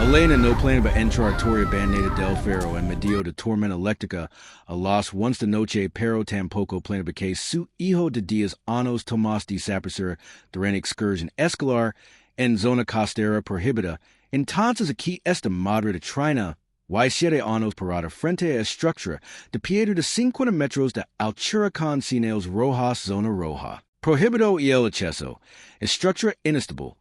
Elena no planeta entrartoria bandada del ferro en medio de tormenta eléctrica a las once de noche pero tampoco planeta que su hijo de días anos Tomás desaparecer durante excursión escolar en zona costera prohibida. Entonces aquí esta madre de Trina y 7 años parada frente a estructura de piedra de 50 metros de altura con señales rojas zona roja. Prohibido y el acceso. Estructura inestable.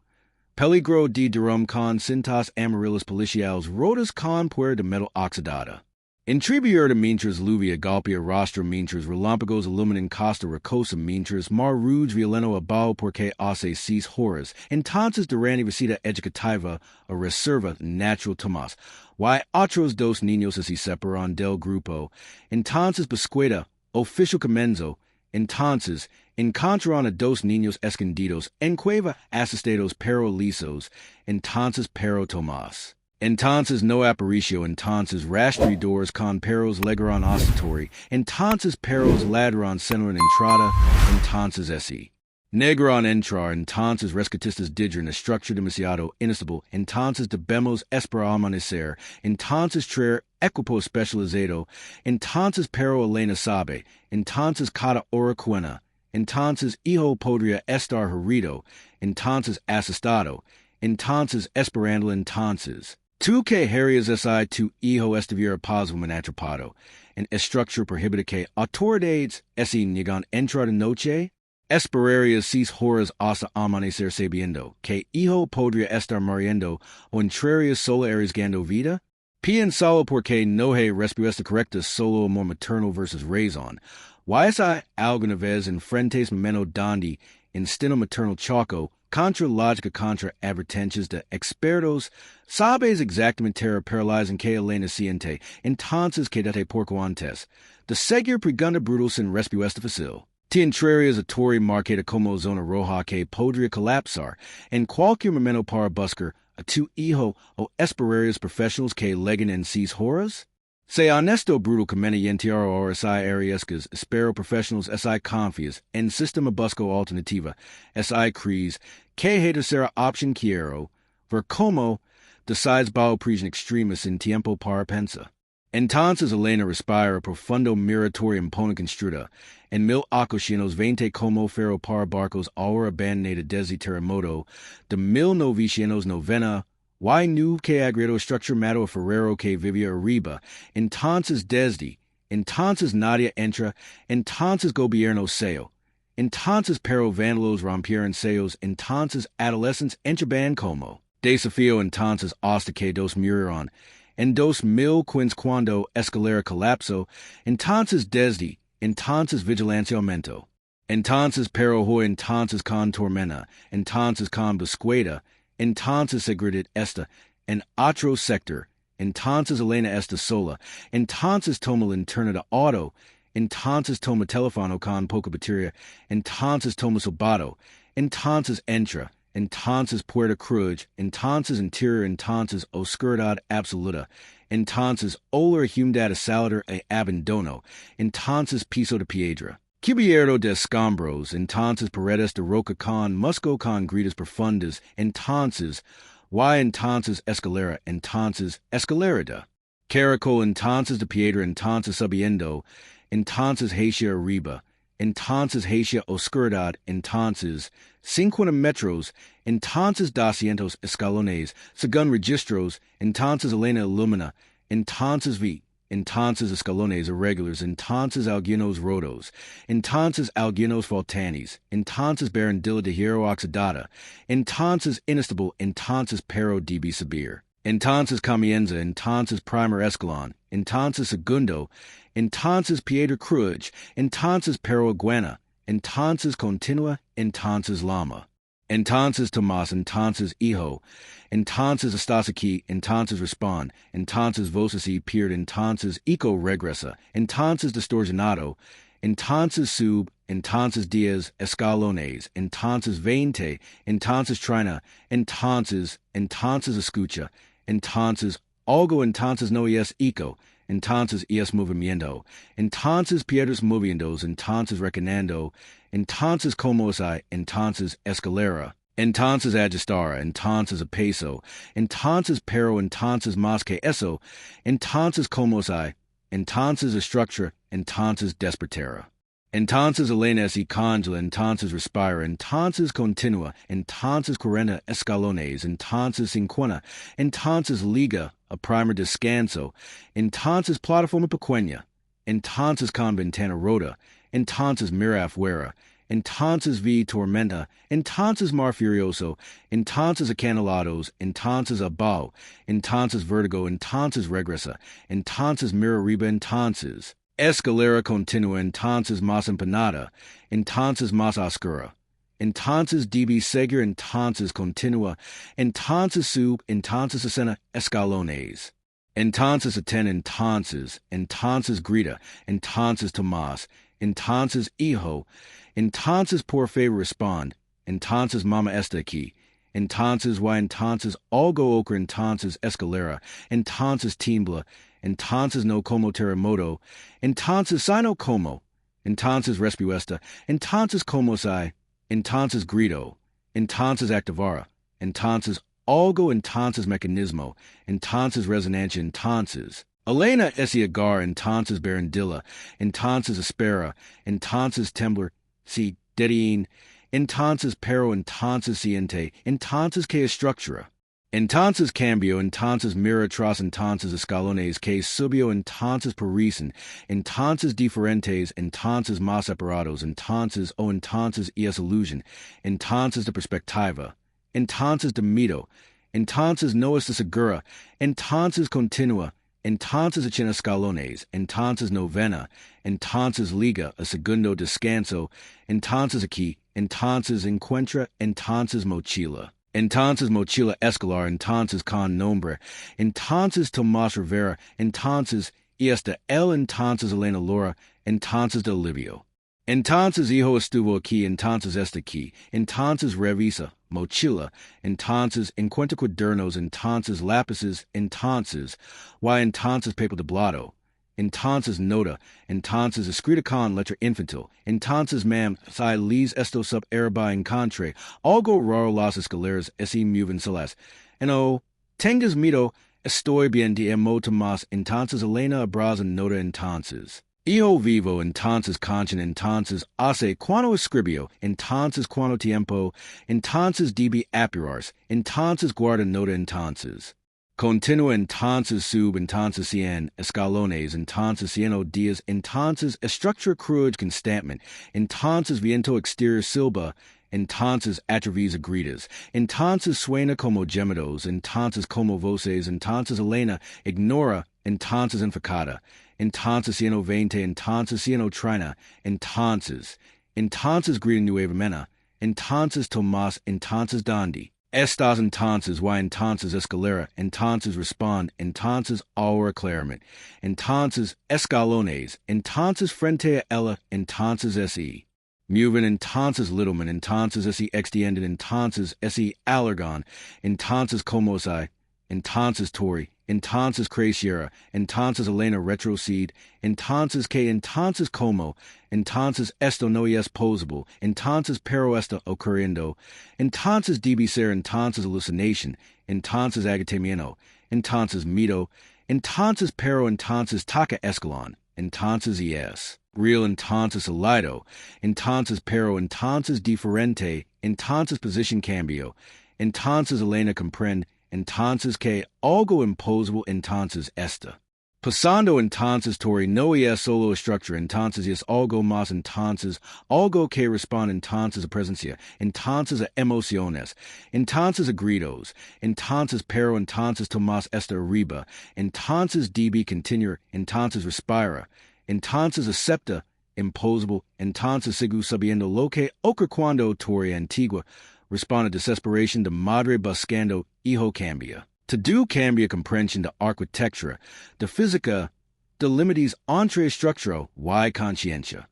Peligro de derrame con cintas amarillas policiales rotas con puer de metal oxidada. Intribuir de mientras lluvia golpea rostro mientras relámpagos iluminan costa rocosa mientras mar ruge violento abajo porque hace 6 horas. Entonces durante visita educativa a reserva natural Tomás. Y otros dos niños se separan del grupo. Entonces Bescueta, oficial comenzo. Entonces, encontraron a dos niños escondidos en cueva asistidos pero lisos. Entonces pero Tomás. Entonces no aparicio. Entonces rastreadores con perros legaron ostatory. Entonces perros ladron centro entrada. Entonces ese. Negron entrar. Entonces rescatistas digern estructura demasiado inestable. Entonces debemos esperar amanecer. Entonces traer equipo especializado. Entonces pero Elena sabe. Entonces cada hora cuenta. Entonces hijo podría estar herido. Entonces asustado. Entonces esperando. Entonces tú que harías si tu hijo estuviera posiblemente atrapado en estructura prohibida que autoridades ese niegan entrar de noche? Esperarías 6 horas hasta amanecer sabiendo que hijo podría estar muriendo o entrarías solo arriesgando vida? Piénsalo porque no hay respuesta correcta, solo amor materno versus razón. Y es alguna vez en frentes momento donde instinto materno choco contra lógica contra advertencias de expertos, sabes exactamente paralizan que Elena siente, entonces quédate porco antes. De seguir pregunta brutal sin respuesta fácil. Te entrarías a torre marcada como zona roja que podría colapsar en cualquier momento para buscar a tu hijo o esperarías profesionales que leguen en 6 horas? Sea honesto brutal conveniente ahora si arriesgas espero profesionales si confías en sistema busco alternativa si crees que hay tercera opción quiero ver cómo decides bao prisión extremis en tiempo para pensar. Entonces Elena respira profundo miratorio impone construida. En 1820 como ferro para barcos ahora abandonada desde terremoto de 1990 y nu que agregado structura mato ferrero que vivía arriba. Entonces desde. Entonces nadie entra. Entonces gobierno seo. Entonces pero vándalos rompieron sellos. Entonces adolescentes entraban como. Desafío entonces hasta que dos murieron. En 2015 cuando escalera colapso, entonces desde, entonces vigilancia aumento. Entonces pero hoy entonces con tormenta, entonces con Bescueta, entonces seguridad esta, en otro sector, entonces Elena esta sola, entonces toma linterna de auto, entonces toma teléfono con poca batería, entonces toma sobato, entonces entra. Entonces Puerta Cruz, entonces interior, entonces oscuridad absoluta, entonces olor humedad saladar e abandono, entonces piso de piedra. Cubierto de escombros, entonces paredes de roca con musgo con grietas profundas, entonces escalera, entonces escalerada. Caracol, entonces de piedra, entonces subiendo, entonces hacia arriba. Entonces hacia oscuridad, entonces 50 metros, entonces 200 escalones, según registros, entonces Elena ilumina, entonces vi, entonces escalones irregulares, entonces algunos rotos, entonces algunos faltanes, entonces barandilla de hierro oxidada, entonces inestable, entonces pero debe subir. Entonces comienza, entonces primer escalón, entonces segundo, entonces Piedra Cruz, entonces Peruguena, entonces continua, entonces Lama. Entonces Tomás, entonces Hijo, entonces estás aquí, entonces respond, entonces voces y pierde, entonces eco regresa, entonces distorsionado, entonces sub, entonces 10 escalones, entonces 20, entonces Trina, entonces escucha, entonces algo, entonces no es eco, entonces es movimiento, entonces piedras moviendos, entonces recanando, entonces como hay, entonces escalera, Entonces ajustara, entonces a peso, entonces pero, entonces más que eso, entonces como hay, entonces estructura, entonces despertera. Entonces Elena si congela, entonces respira, entonces continua, entonces 40 escalones, entonces 50, entonces liga, a primer descanso, entonces plataforma pequeña, entonces con ventana rota, entonces mira afuera, entonces vi tormenta, entonces mar furioso, entonces acanalados, entonces abajo, entonces vertigo, entonces regresa, entonces mira arriba, entonces escalera continua, entonces más empanada, entonces más oscura, entonces db seguir, entonces continua, entonces sub, entonces escena escalones. Entonces aten, entonces grita, entonces Tomás, entonces hijo, entonces por favor respond, entonces mama está aquí, entonces y entonces algo ocurre, entonces escalera, entonces tiembla, entonces no como terremoto, entonces sino como, entonces respuesta, entonces como sai, entonces grito, entonces activara, entonces algo, entonces mecanismo, entonces resonancia, entonces Elena ese agar, entonces berendilla, entonces espera, entonces temblar, si dedien, entonces pero, entonces siente, entonces que estructura. Entonces cambio, entonces mira atrás, entonces escalones que subió, entonces parecen, entonces diferentes, entonces más separados, entonces o entonces y es illusion, entonces de perspectiva, entonces de mito, entonces no es de segura, entonces continua, entonces echan escalones, entonces novena, entonces liga, a segundo descanso, entonces aquí, entonces encuentra, entonces mochila. Entonces mochila escalar, entonces con nombre, entonces Tomás Rivera, entonces y hasta él, entonces Elena Laura, entonces de Livio. Entonces hijo estuvo aquí, entonces está aquí, entonces revisa, mochila, entonces encuentra cuadernos, entonces lápices, entonces, entonces papel de blado, entonces nota, entonces escrita con letra infantil, entonces ma'am, si les esto sub erba encontre, algo raro las escaleras ese mueven celas, no, tengas miedo, estoy bien de emoto más, entonces Elena abraza nota, entonces. Io vivo, entonces conchan, entonces hace cuando escribio, entonces cuando tiempo, entonces db apurars, entonces guarda nota, entonces. Continua, entonces sub, entonces cien, escalones, entonces cieno días, entonces estructura cruz constantment, entonces viento exterior silba, entonces atravisa gritas, entonces suena como gemidos, entonces como voces, entonces Elena ignora, entonces enfocada, entonces cieno veinte, entonces cieno trina, entonces grita nueva mena, entonces Tomás, entonces Dondi. Estas entonces entonces escalera, entonces respond, entonces ahora claramente, entonces escalones, entonces frente a ella, entonces ese. Mueven, entonces littleman, entonces ese extienden, entonces ese alargon, entonces como sai, entonces tori, entonces creciera, entonces Elena retrocede, entonces que, entonces como, entonces esto no es posible, entonces pero esto ocurriendo, entonces debe ser, entonces alucination, entonces agatamiento, entonces mito, entonces pero, entonces taca escalon, entonces es. Real, entonces alido, entonces pero, entonces diferente, entonces position cambio, entonces Elena comprende, entonces que algo imposible, entonces esta. Pasando entonces tori no es solo estructura, entonces es algo más, entonces algo que responde, entonces a presencia, entonces a emociones, entonces a gritos, entonces pero, entonces Tomás está arriba, entonces db continuar, entonces respira, entonces acepta, imposible, entonces sigo sabiendo lo que ocurre cuando tori antigua, responde desesperación de madre buscando hijo cambia. To do cambia comprension de arquitectura, de física, de limites entre structuro y consciencia.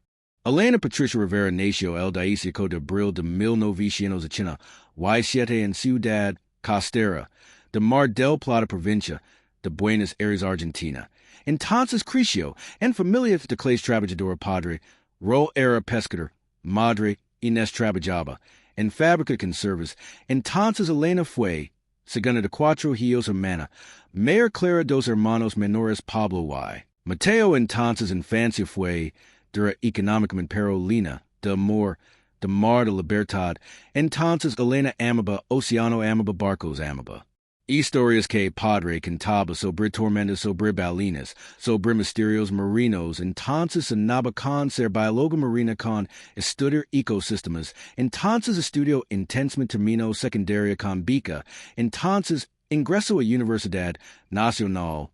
Elena Patricia Rivera nació el 15 de abril de 1980 y7 en Ciudad Costera, de Mar del Plata provincia de Buenos Aires, Argentina. Entonces creció en familia de clase trabajadora padre, ro era pescador, madre Inés trabajaba. en fábrica de conservas, entonces Elena fue, segunda de cuatro hijos hermana, mayor clara dos hermanos menores Pablo y Mateo, entonces infancia fue, dura económicamente pero lina, de amor, de mar de libertad, entonces Elena amaba, Oceano amaba, Barcos amaba. Historias que padre cantaba sobre tormentas sobre balinas, sobre misterios marinos, entonces andaba con ser bióloga marina con estudiar ecosistemas, entonces estudió intensamente terminó secundaria con beca, entonces ingresó a Universidad Nacional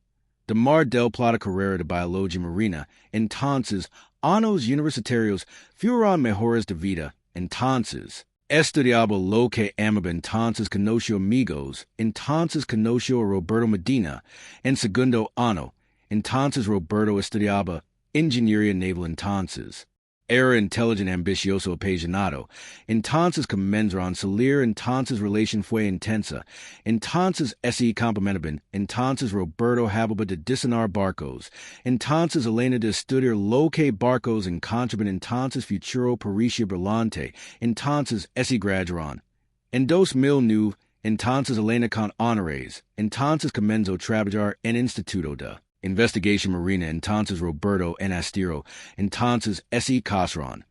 de Mar del Plata carrera de biología marina, entonces años universitarios fueron mejores de vida, entonces estudiaba lo que amaba, entonces conoció amigos, entonces conoció a Roberto Medina, en segundo año, entonces Roberto estudiaba ingeniería naval, entonces era inteligente, ambicioso, apasionado, entonces comenzaron a salir, entonces relación fue intensa, entonces ese complementaban, entonces Roberto hababa de diseñar barcos, entonces Elena de estudiar lo que barcos encontraban, entonces futuro parecía brillante, entonces ese graduaron. En 2009, entonces Elena con honores, entonces comenzó a trabajar en Instituto de Investigación Marina, entonces Roberto en Astiro, entonces ese casaron.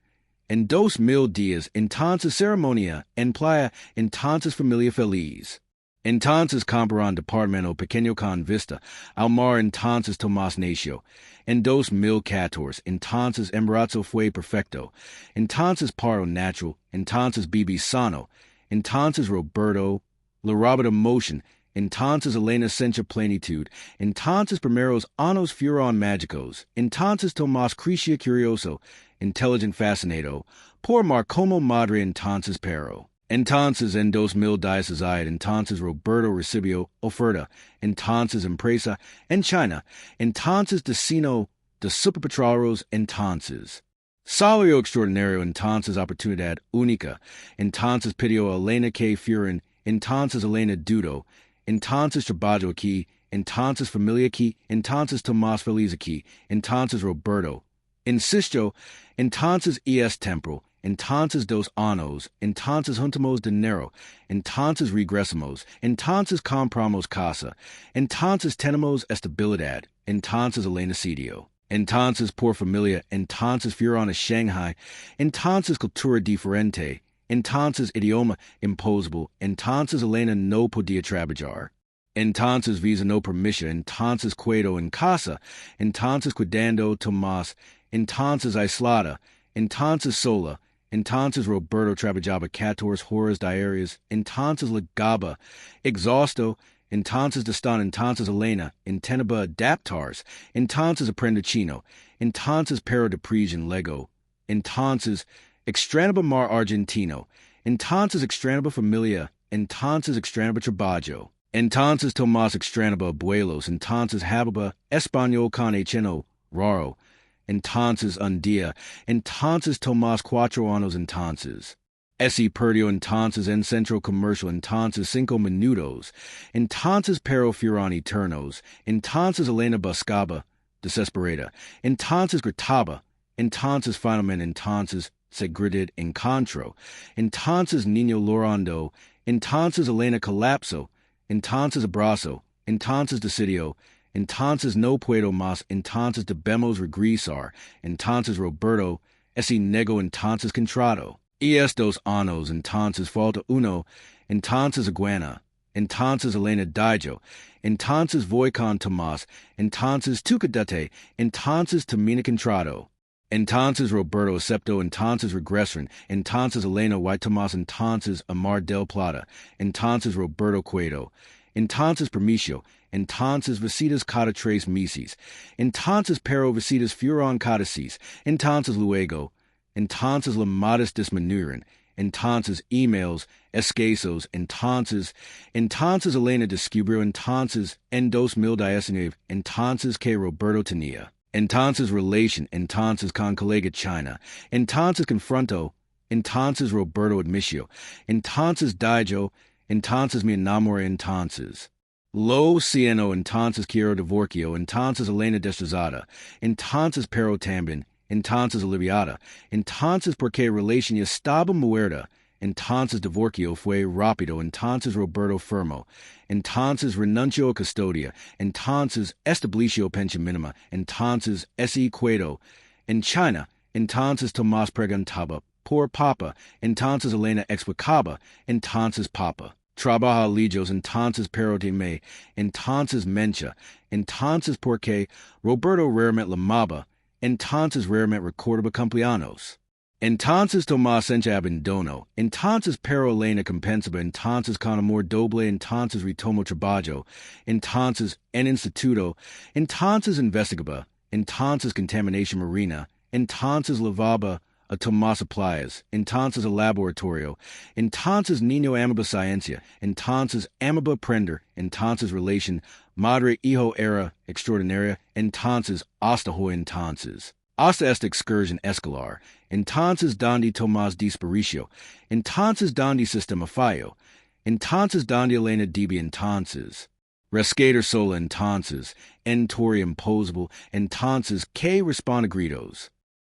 En 2010, entonces ceremonia en playa, entonces familia feliz. Entonces compraron departamento pequeño con vista al mar, entonces Tomás nació. En 2014, entonces embarazo fue perfecto. Entonces paro natural, entonces bebé sano. Entonces Roberto, la rápida motion, entonces Elena sencha plenitud, entonces primeros años fueron mágicos, entonces Tomás crecía curioso, inteligente fascinado, por mar como madre, entonces pero. Entonces en 2016, entonces Roberto recibió oferta, entonces empresa en China, entonces destino de superpetroleros, entonces salario extraordinario, entonces oportunidad única, entonces pidió a Elena que fueran, entonces Elena dudó, entonces trabajo aquí, entonces familia aquí, entonces Tomás feliz aquí, entonces Roberto insistió, entonces es temporal, entonces 2 años, entonces juntamos dinero, entonces regresamos, entonces compramos casa, entonces tenemos estabilidad, entonces Elena sitio, entonces por familia, entonces fueron a Shanghai, entonces cultura diferente, entonces idioma imposible, entonces Elena no podía trabajar. Entonces visa no permisa, entonces quedo en casa, entonces cuidando Tomás, entonces aislada, entonces sola, entonces Roberto trabajaba 14 horas diarias, entonces ligaba, exhausto, entonces destan, entonces Elena intentaba adaptarse, entonces aprende chino, entonces pero de prisión Lego, entonces extrañaba mar argentino, entonces extrañaba familia, entonces extrañaba trabajo. Entonces Tomás extrañaba abuelos, entonces hablaba español con acento raro. Entonces un día, entonces Tomás 4 años, entonces ese perdió, entonces en centro comercial, entonces 5 minutos, entonces pero fueron eternos, entonces Elena buscaba, desesperada, entonces gritaba, entonces finalmente, entonces se gritó encontró, entonces niño llorando, entonces Elena colapsó, entonces abrazo, entonces decidió, entonces no puedo más, entonces debemos regresar, entonces Roberto, ese nego, entonces contrato, y estos años, entonces falta uno, entonces aguana, entonces Elena dijo, entonces voy con Tomás, entonces tu cadete, entonces termina contrato. Entonces Roberto aceptó, entonces regresaron, entonces Elena y Tomás, entonces a Mar del Plata, entonces Roberto quedó, entonces permiso, entonces visitas cada 3 meses, entonces pero visitas fueron cada 6, entonces luego, entonces llamadas disminuyeron, entonces emails escasos, entonces Elena descubrió, entonces en 2019, entonces que Roberto tenía. Entonces relación, entonces con colega China, entonces confronto, entonces Roberto admitió, entonces dijo, entonces me enamoré, entonces lo siento, entonces quiero divorcio, entonces Elena destrozada, entonces pero también, entonces aliviada, entonces porque relación estaba muerta, entonces divorcio fue rápido, entonces Roberto firmo, entonces renunció a custodia, entonces estableció pensión mínima, entonces ese cuedo. En China, entonces Tomás preguntaba por papa, entonces Elena explicaba, entonces papa. Trabaja lejos, entonces pero me, entonces mencha, entonces porque Roberto raramente llamaba, entonces raramente recordaba cumpleaños. Entonces Tomás sencha abandono, entonces pero Elena compensaba, entonces con amor doble, entonces retomo trabajo, entonces en instituto, entonces investigaba, entonces contaminación marina, entonces lavaba a Tomás playas, entonces a laboratorio, entonces niño amaba ciencia, entonces amaba aprender, entonces relation madre-hijo era extraordinaria, entonces hasta hoy entonces. Hasta esta excursión escolar, entonces donde Tomás disparicio, entonces donde sistema fallo, entonces donde Elena dibi entonces. Rescator sola entonces, entori imposable, entonces que responde gritos.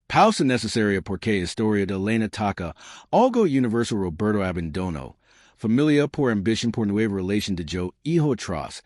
Pausa necesaria porque historia de Elena taca, algo universal Roberto abandono, familia por ambition por nueva relación de yo, hijo atrás.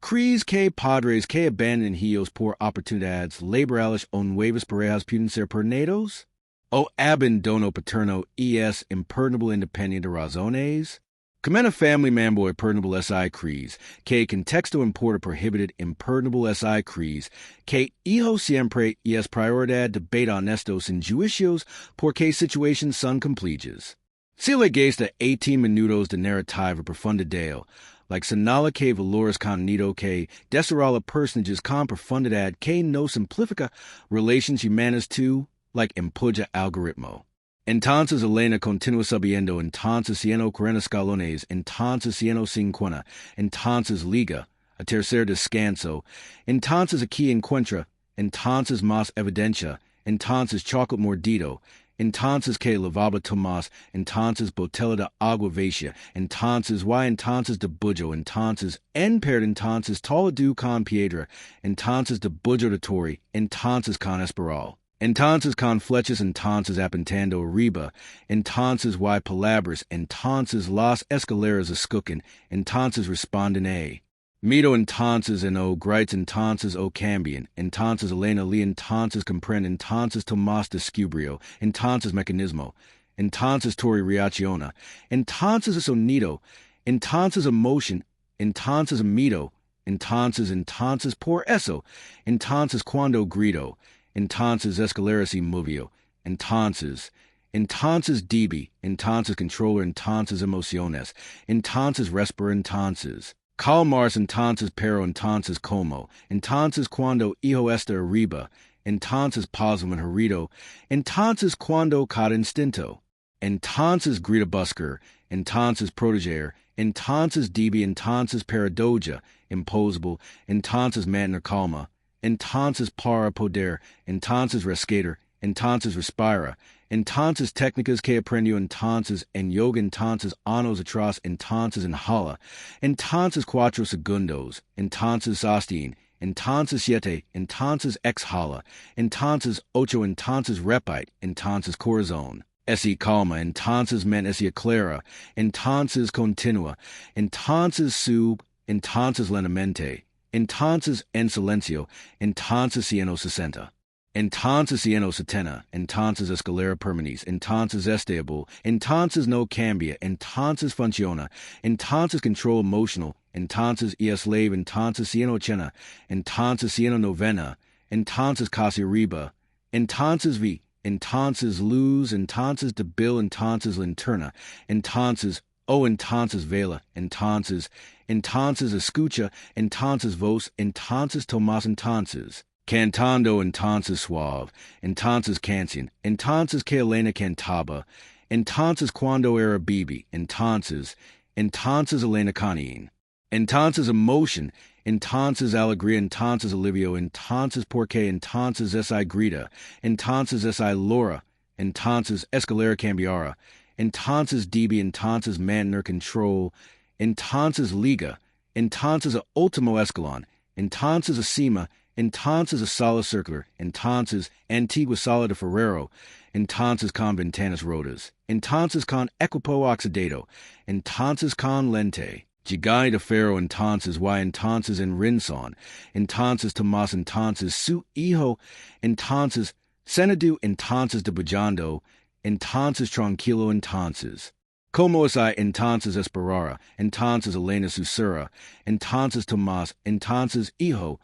Cries que padres que abandonan hijos por oportunidades laborales o nuevas parejas pueden ser pernados? O abandono paterno es imperdonable independiente de razones? Como a family man boy perdonable si cries, que contexto importa prohibited imperdonable si cries, que hijo siempre es prioridad debate honestos en juicios porque situations son complejas. Si le gesta 18 minutos de narrativa profundidad, like señala que valores contenido que desarrolla personajes con profundidad que no simplifica relations humanas to, like empuja algoritmo. Entonces Elena continúa subiendo, entonces 140 escalones, entonces 150, entonces liga, a tercer descanso, entonces aquí encuentra, entonces más evidencia, entonces chocolate mordido, entonces que lavaba Tomás, entonces botella de agua vacía, entonces entonces de bullo, entonces entonces toladu con piedra, entonces de bullo de torre, entonces con esperal. Entonces con flechas, entonces apuntando arriba, entonces palabras, entonces las escaleras escuchen, entonces responden a. Miro entonces en o grites entonces o cambian, entonces Elena li entonces comprende, entonces Tomás descubrió, entonces mecanismo, entonces Tori reacciona, entonces es sonido, entonces emotion, entonces mito, entonces por eso, entonces cuando grito, entonces escaleras y movio, entonces db, entonces controller, entonces emociones, entonces respira, entonces. Calmarse entonces pero entonces como, entonces cuando hijo está arriba, entonces pausa en herido, entonces cuando cada instinto, entonces grita busker, entonces proteger, entonces db, entonces paradoja, imposable, entonces mantener calma, entonces para poder, entonces rescator, entonces respira, entonces técnicas que aprendió, entonces en yoga, entonces años atrás, entonces en hala, entonces 4 segundos, entonces sostien, entonces 7, entonces exhala, entonces 8, entonces repite, entonces corazón. Ese calma, entonces mente ese clara, entonces continua, entonces sub, entonces lentamente, entonces en silencio, entonces 160. Entonces 170, entonces escalera permanece, entonces estable, entonces no cambia, entonces funciona, entonces control emotional, entonces es slave, entonces 180, entonces 190, entonces casi arriba, entonces vi, entonces luz, entonces debil, entonces linterna, entonces entonces vela, entonces escucha, entonces voz, entonces Tomás, entonces. Cantando entonces suave, entonces canción, entonces que Elena cantaba, entonces cuando era Bibi, entonces Elena canien, entonces emotion, entonces alegría, entonces alivio, entonces porque, entonces esa grita, entonces esa Laura, entonces escalera cambiara, entonces DB, entonces mantener control, entonces liga, entonces a último escalón, entonces acima, entonces a sala circular, entonces antigua sala de Ferrero, entonces con ventanas rotas, entonces con equipo oxidado, entonces con lente. Llegai de Faro entonces y entonces en Rinson, entonces Tomás entonces su hijo, entonces Senadu entonces de Bujando, entonces tranquilo entonces. Como es entonces esperara, entonces Elena susura, entonces Tomás, entonces hijo,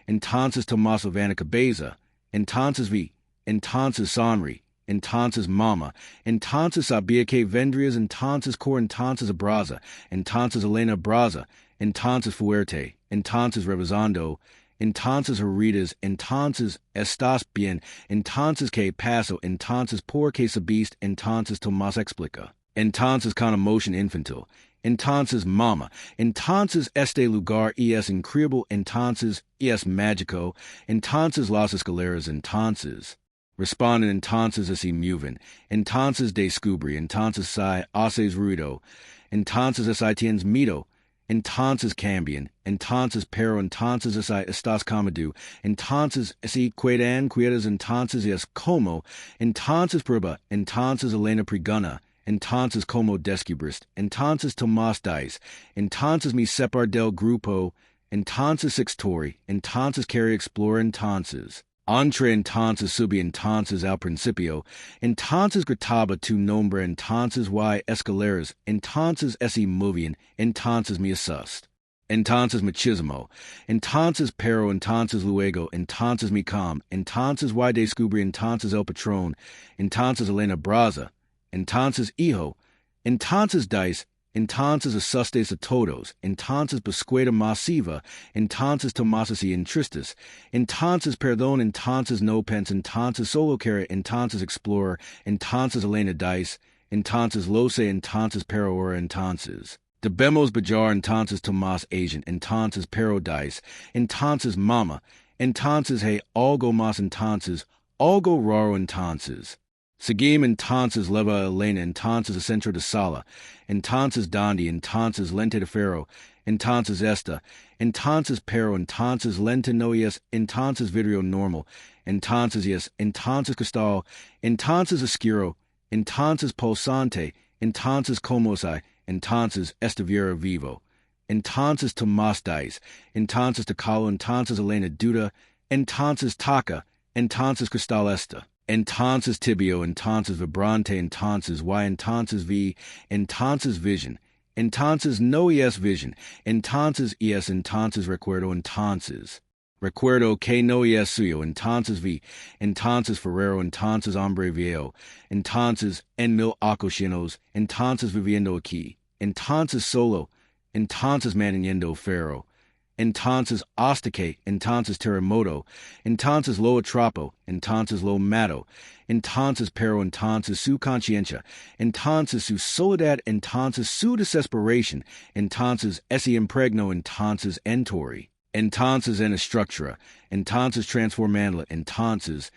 entonces Tomás Havana Cabeza, entonces vi, entonces sonri, entonces mama, entonces sabía que vendrías, entonces cor, entonces abraza, entonces Elena abraza, entonces fuerte, entonces revisando, entonces heridas, entonces estás bien, entonces que paso, entonces por que sabiste, entonces Tomás explica. Entonces con emotion infantil, entonces mama, entonces este lugar es increíble, entonces es mágico, entonces las escaleras, entonces. Responden entonces así mueven, entonces descubrí, entonces sai haces ruido, entonces así tienes miedo, entonces cambian, entonces pero entonces así estás comadu, entonces así quedas, entonces es como, entonces prueba, entonces Elena pregona, entonces como descubriste, entonces Tomás dice, entonces me separ del grupo, entonces extori, entonces quiere explorar, entonces. Entre entonces subí entonces al principio, entonces gritaba tu nombre, entonces y escaleras, entonces ese movieron, entonces me asust. Entonces machismo, entonces pero entonces luego, entonces me calm, entonces y descubrí, entonces el patrón, entonces Elena Braza, entonces hijo, entonces dice, entonces asustes a todos, entonces búsqueda masiva, entonces Tomás y entristes, entonces perdón, entonces no pens, entonces solo quiere, entonces explorer, entonces Elena dice, entonces lo sé, entonces pero ahora, entonces. Debemos bajar, entonces Tomás agent, entonces pero dice, entonces mama, entonces hey algo más, entonces algo raro, entonces. Seguim entonces leva Elena, entonces a centro de sala, entonces Dondi, entonces lente de Faro, entonces esta, entonces pero, entonces lente no es, entonces vidrio normal, entonces yes, entonces cristal, entonces oscuro, entonces pulsante, entonces como hay, entonces estuviera vivo, entonces Tomás dice, entonces Tacalo, entonces Elena duda, entonces taca, entonces cristal esta. Entonces tibio, entonces vibrante, entonces y, entonces vi, entonces vision, entonces no es vision, entonces es, entonces recuerdo, entonces. Recuerdo que no es suyo, entonces vi, entonces Ferrero, entonces hombre viejo, entonces en mil ococinos, entonces viviendo aquí, entonces solo, entonces manteniendo Ferro. Entonces hostique, entonces terremoto, entonces lo atrapo, entonces lo mato, entonces pero, entonces su conciencia, entonces su soledad, entonces su desesperación, entonces ese impregno, entonces entori, entonces en estructura, entonces transformándola, entonces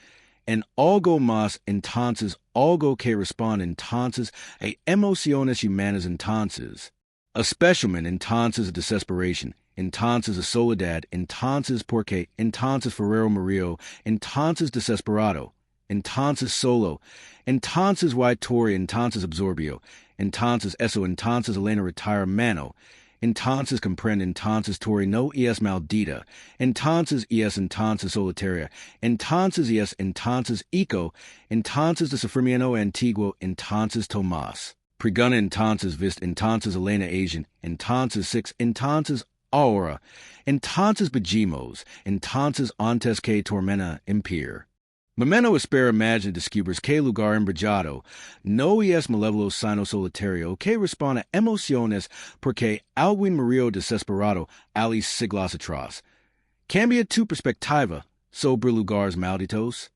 en algo más, entonces algo que responde, entonces a emociones humanas, entonces. A specimen, entonces desesperación, entonces a soledad, entonces porque, entonces Ferrero Murillo, entonces desesperado, entonces solo, entonces Tori, entonces absorbio, entonces eso, entonces Elena retira mano, entonces comprende, entonces Tori no es maldita, entonces solitaria, entonces eco, entonces desafirmiano antiguo, entonces Tomás. Preguna, entonces vist, entonces Elena agent, entonces six, entonces aura, entonces bejimos, entonces antes que tormenta impir. Momento espera imagina descubres que lugar embrujado no es malévolo sino solitario que responde a emociones porque algún morio desesperado ali siglos atrás. Cambia tu perspectiva sobre lugares malditos.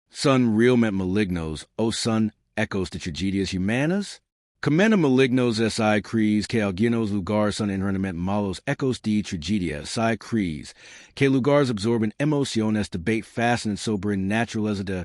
Son realmente malignos o son ecos de tragedias humanas? Comena malignos si crees que algunos lugares son inherentmente malos ecos de tragedia si crees que lugares absorben emociones de bait fascinante sobre naturaleza de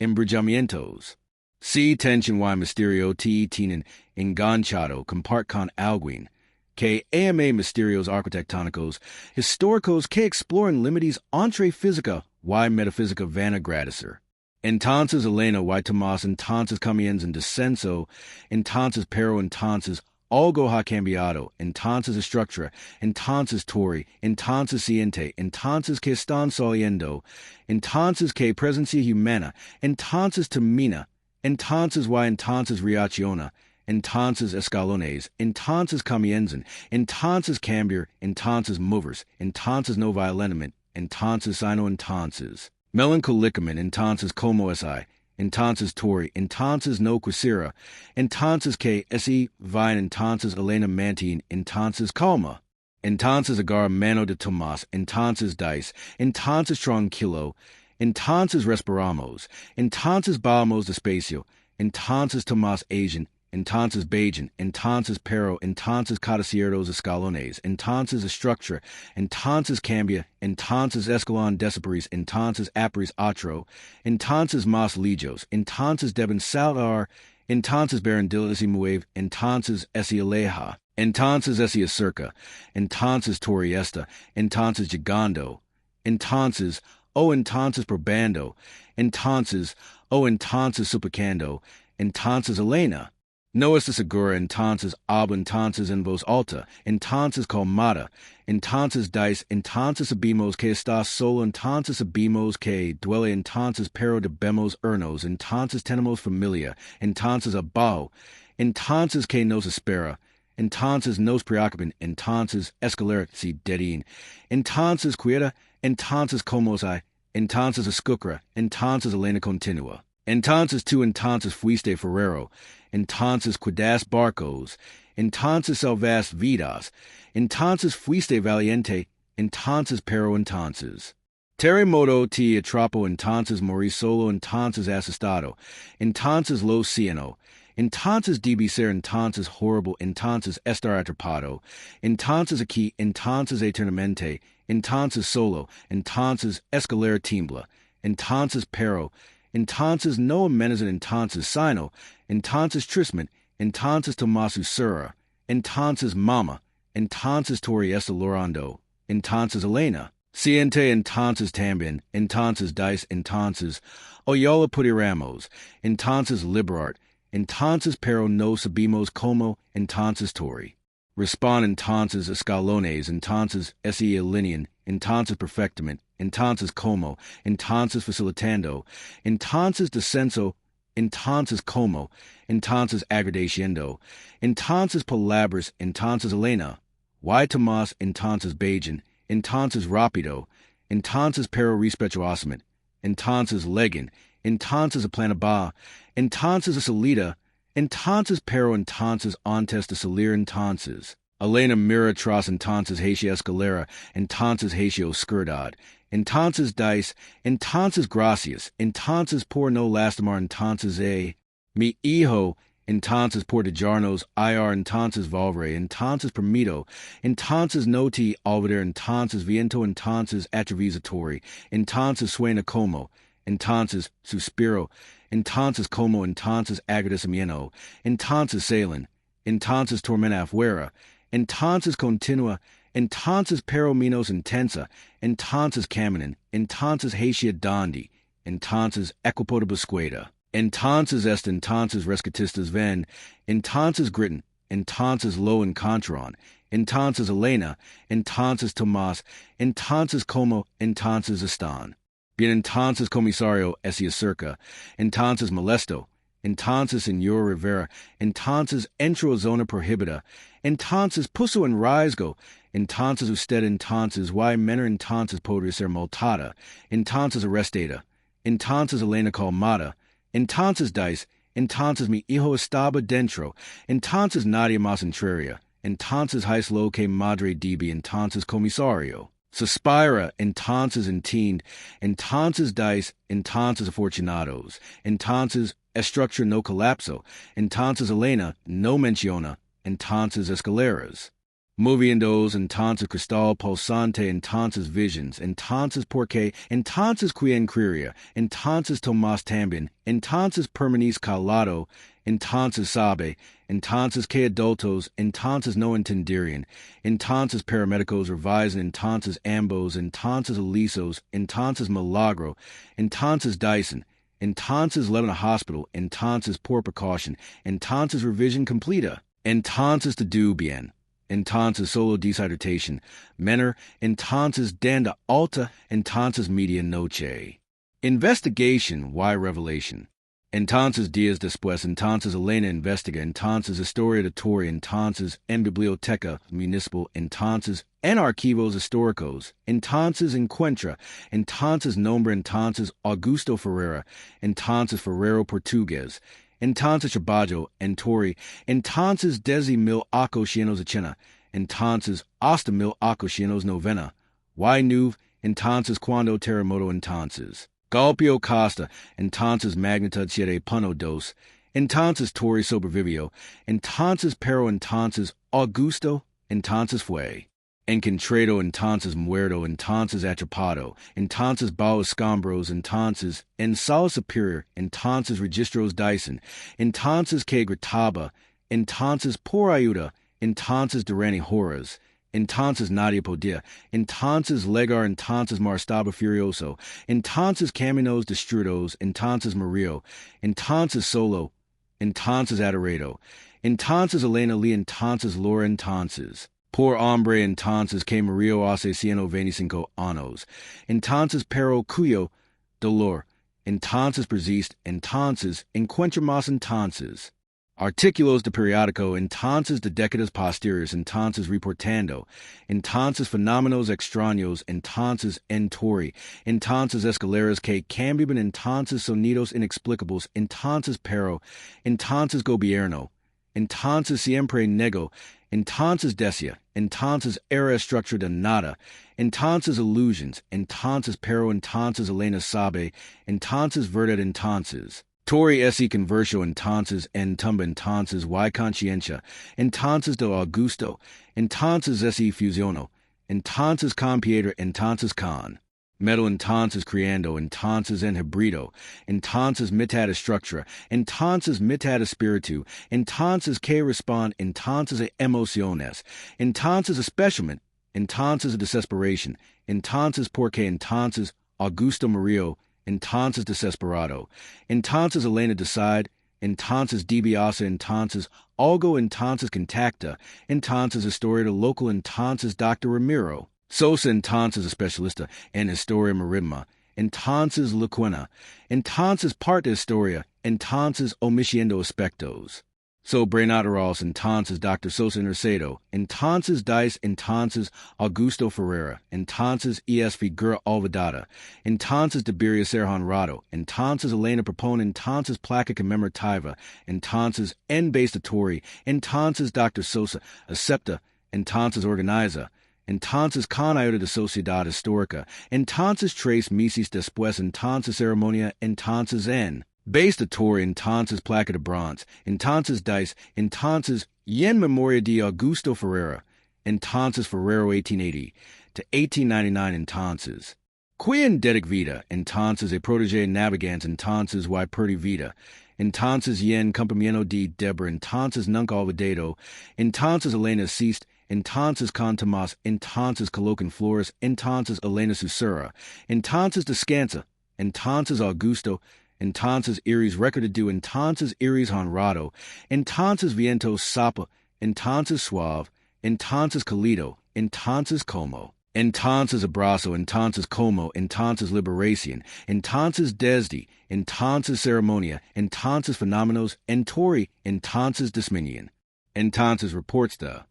embrujamientos. Si tension y misterio te tienen enganchado compart con alguien que ama misterios arquitectónicos históricos que exploran límites entre física y metafísica van agradecer. Entonces Elena y Tomás entonces comienzan descenso, entonces pero entonces algo ha cambiado, entonces estructura, entonces torre, entonces siente, entonces que están saliendo, entonces que presencia humana, entonces termina, entonces y entonces reacciona, entonces escalones, entonces comienzan, entonces cambiar, entonces movers, entonces no violentamente, entonces sino entonces. Melancólicamente, entonces como es I, entonces torre, entonces no quisiera, entonces que ese vine, entonces Elena mantiene, entonces calma, entonces agarra mano de Tomás, entonces dice, entonces tranquilo, entonces respiramos, entonces vamos despacio, entonces Tomás Asian, entonces Bajan, entonces pero, entonces cada ciertos escalones, entonces estructura, entonces cambia, entonces escalón desaparece, entonces aparece otro, entonces más lejos, entonces deben saltar, entonces berendil se mueve, entonces se aleja, entonces se acerca, entonces toriesta, entonces llegando, entonces, entonces probando, entonces, entonces suplicando, entonces Elena. No es segura, entonces habla, entonces en voz alta, entonces calmada, entonces dice, entonces sabemos que está solo, entonces sabemos que duele, entonces pero debemos irnos, entonces tenemos familia, entonces abajo, entonces que nos espera, entonces nos preocupan, entonces escaleras si dedin, entonces cuida, entonces como hay, entonces escucra, entonces Elena continua. Entonces tú entonces fuiste Ferrero, entonces cuidas barcos, entonces salvas vidas, entonces fuiste valiente, entonces pero entonces. Terremoto te atrapó, entonces morí solo, entonces asustado, entonces lo cieno, entonces debe ser, entonces horrible, entonces estar atrapado, entonces aquí, entonces eternamente, entonces solo, entonces escalera tiembla, entonces pero, entonces no amenazan, entonces sino, entonces trisman, entonces Tomás usura, entonces mama, entonces Tori está lorando, entonces Elena, siente, entonces también, entonces dice, entonces, oyola pudiramos, entonces liberart, entonces pero no sabemos como, entonces Tori. Respond entonces escalones, entonces ese alinean, entonces perfectamente, entonces como, entonces facilitando, entonces descenso, entonces como, entonces agradeciendo, entonces palabras, entonces Elena, y Tomás, entonces Bajan, entonces rápido, entonces pero respetuosamente, entonces legan, entonces aplanaba, entonces salida, entonces pero entonces antes de salir entonces. Elena mira tras entonces hacia escalera, entonces hacia oscuridad, entonces dice, entonces gracias, entonces por no lastimar, entonces mi hijo, entonces por dejarnos ir, entonces volveré, entonces permito, entonces no te olvidar, entonces viento, entonces atravesatory, entonces suena como, entonces suspiro, entonces como, entonces agradecimiento, entonces salen, entonces tormenta afuera, entonces continua, entonces pero menos intensa, entonces caminan, entonces hacia donde, entonces equipo busqueda, entonces entonces rescatistas ven, entonces gritan, entonces lo encontraron, entonces Elena, entonces Tomás, entonces como, entonces están. Bien, entonces comisario se acerca, entonces molesto, entonces señor Rivera, entonces entro a zona prohibida, entonces puso en riesgo, entonces usted, entonces y menor, entonces podría ser multada, entonces arrestada, entonces Elena calmada, entonces dice, entonces mi hijo estaba dentro, entonces nadie más entraría, entonces hais lo que madre debe, entonces comisario. Suspira, entonces entiende, entonces dice, entonces afortunados, entonces estructura no colapso, entonces Elena no menciona, entonces escaleras. Moviendos, entonces cristal pulsante, entonces visions, entonces porque, entonces quien quería, entonces Tomás también, entonces permanece calado, entonces sabe, entonces que adultos, entonces no entenderían, entonces paramédicos revisan, entonces ambos, entonces alisos, entonces milagro, entonces dicen, entonces levan a hospital, entonces por precaution, entonces revision completa, entonces to do bien, entonces solo dissertation, menor, entonces danda alta, entonces media noche. Investigation, why revelation? Entonces días después, entonces Elena investiga, entonces historia de Torre, entonces en biblioteca municipal, entonces en archivos históricos, entonces encuentra, entonces nombra, entonces Augusto Ferreira, entonces Ferrero Portugués, entonces Chaballo, en Torre, entonces desde 1880, entonces hasta 1890, y nueve, entonces cuando terremoto, entonces Golpeo Costa, entonces magnitud 7.2, entonces Torre sobrevivió, entonces pero entonces Augusto, entonces fue encontrado, entonces muerto, entonces atrapado, entonces bajo escombros, entonces en sala superior, entonces registros Dyson, entonces que gritaba, entonces por ayuda, entonces durante horas, entonces nadie podía, entonces legar, entonces mar estaba furioso, entonces caminos destruidos, entonces murió, entonces solo, entonces adorado, entonces Elena Lee, entonces Laura, entonces por hombre, entonces que murió hace 125 años, entonces pero cuyo dolor, entonces persiste, entonces encuentra más, entonces artículos de periódico, entonces de décadas posteriores, entonces reportando, entonces fenómenos extraños, entonces en Torre, entonces escaleras que cambian, entonces sonidos inexplicables, entonces pero, entonces gobierno, entonces siempre nego, entonces decia, entonces era estructura de nada, entonces illusions, entonces pero, entonces Elena sabe, entonces verdad, entonces Torre ese converso, entonces en tumba, entonces y conciencia, entonces de Augusto, entonces ese fusiono, entonces con Piedra, entonces con metal, entonces criando, entonces en híbrido, entonces mitad estructura, entonces mitad espíritu, entonces que responde, entonces a emociones, entonces especialmente, entonces a desesperación, entonces porque, entonces Augusto murió, entonces desesperado, entonces Elena decide, entonces DiBiase, entonces algo, entonces contacta, entonces historia de local, entonces Dr. Ramiro Sosa, entonces especialista en historia marítima, entonces Lecuena, entonces parte historia, entonces omitiendo aspectos. Sobrenaturales, entonces Dr. Sosa Intercedo, entonces Dice, entonces Augusto Ferreira, entonces es figura olvidada, entonces Deberia ser honrado, entonces Elena propone, entonces placa conmemorativa, entonces en Torre, entonces Dr. Sosa acepta, entonces organiza, entonces con ayuda de Sociedad Histórica, entonces 3 meses después, entonces ceremonia, entonces en Base Torre, entonces placa de bronce, entonces dice, entonces y en memoria de Augusto Ferreira, entonces Ferrero 1880 to 1899, entonces quien dedic vida, entonces e protege navegans, entonces y perdi vida, entonces y en compañero de Debra, entonces nunca olvidado, entonces Elena ceased, entonces con Tomás, entonces colocan flores, entonces Elena susurra, entonces descansa, entonces Augusto, entonces iris recordado, entonces iris honrado, entonces viento sapa, entonces suave, entonces cálido, entonces como, entonces abrazo, entonces como, entonces liberación, entonces desde, entonces ceremonia, entonces fenómenos, en Torre, entonces disminion, entonces reports de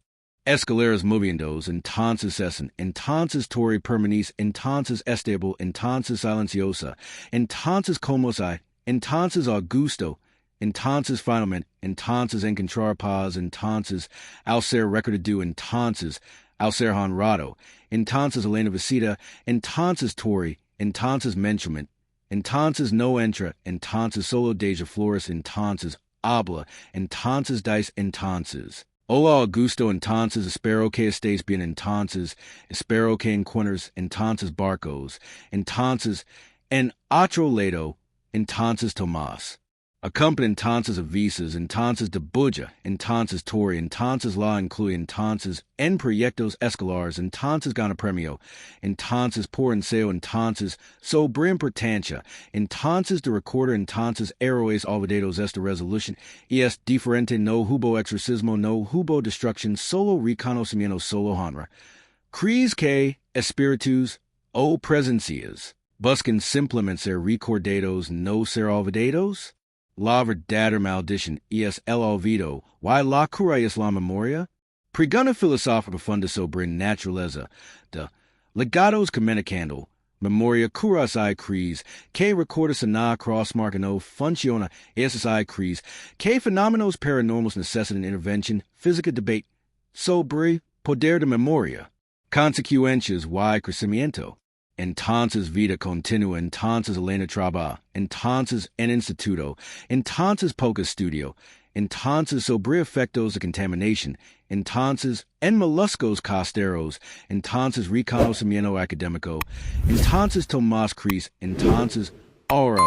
escaleras moviendos, entonces cesan, entonces Torre permanece, entonces estable, entonces silenciosa, entonces como hay, entonces Augusto, entonces finalmente, entonces encontrar paz, entonces al ser recordado, entonces al ser honrado, entonces Elena visita, entonces Torre, entonces mencionment, entonces no entra, entonces solo deja flores, entonces habla, entonces dice, entonces. Hola Augusto, entonces espero que estés bien, entonces espero que encuentres, entonces barcos, entonces en otro lado, entonces Tomás. Accompany entonces avisas, entonces de bulla, entonces torre, entonces la incluye entonces en proyectos escalares, entonces gana premio, entonces por enseo, entonces sobre importancia, entonces de recorder, entonces héroes olvidados esta resolution, y es diferente, no hubo exorcismo, no hubo destruction, solo reconocimiento, solo honra. Crees que espíritus o presencias buscan simplemente ser recordados, no ser olvidados? La verdadera maldición es el olvido, y la cura es la memoria. Preguna filosófica profunda sobre naturaleza de legados comunicando, memoria curas I crees, que recordes na crossmark no funciona esas I crees, que fenómenos paranormals necesitan intervención, física debate sobre poder de memoria. Consecuencias y crecimiento. Entonces vida continua, entonces Elena trabaja, entonces en instituto, entonces poco estudio, entonces sobre efectos de contaminación, entonces en moluscos costeros, entonces reconocimiento académico, entonces Tomás Cris, entonces ahora,